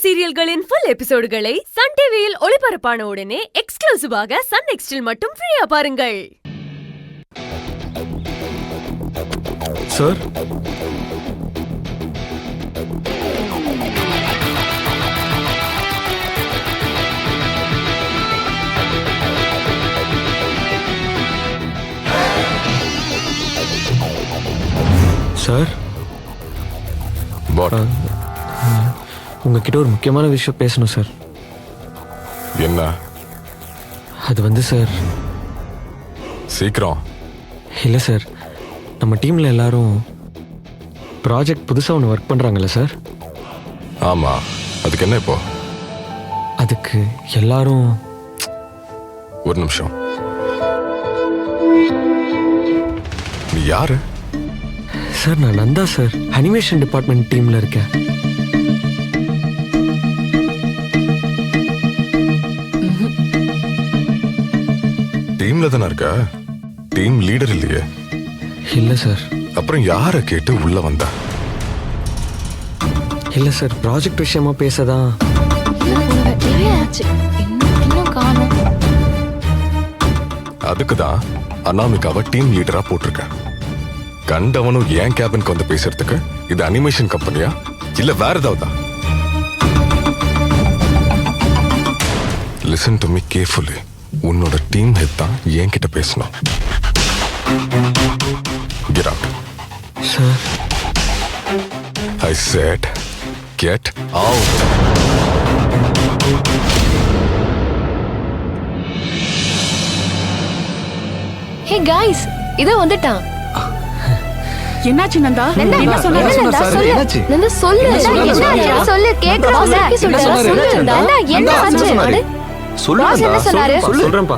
சீரியல்களின் full எபிசோடுகளை Sun டிவியில் ஒளிபரப்பான உடனே எக்ஸ்க்ளூசிவாக சன் நெக்ஸ்டில் மட்டும் ஃப்ரீயா பாருங்கள். சார், சார் உங்ககிட்ட ஒரு முக்கியமான விஷயம் பேசணும் சார். என்ன? அது சார், சீக்கிரம். இல்லை சார், நம்ம டீமில் எல்லாரும் ப்ராஜெக்ட் புதுசாக ஒன்று ஒர்க் பண்ணுறாங்கல்ல சார்? ஆமாம், அதுக்கு என்ன இப்போ? அதுக்கு எல்லாரும் ஒரு நிமிஷம். நீ யாரு? சார், நான் நந்தா சார், அனிமேஷன் டிபார்ட்மெண்ட் டீமில் இருக்கேன். டீம்ல தானே இருக்க? டீம் லீடர் இல்லையே? இல்லை சார். அப்புறம் யாரை கேட்டு உள்ள வந்தா? இல்லை சார், ப்ராஜெக்ட் விஷயமா பேசதான். அதுக்குதான் அனாமிகாவை டீம் லீடரா போட்டிருக்க. கண்டவனும் ஏன் கேபினுக்கு வந்து பேசுறதுக்கு இது அனிமேஷன் கம்பெனியா இல்ல வேற ஏதாவதா? Listen to me carefully. உன்னோட டீம் ஹெட் தான் என்கிட்ட பேசணும். Get out. Sir. I said, get out. Hey guys, இதோ வந்துட்டான். என்னாச்சு நந்தா? என்ன சொன்னாரு? என்னாச்சு? நந்தா சொல்லு. என்னாச்சு சொல்லு, கேக்குறோம்ல. சொல்லு நந்தா, என்ன ஆச்சு? சொல்றேன்ப்பா.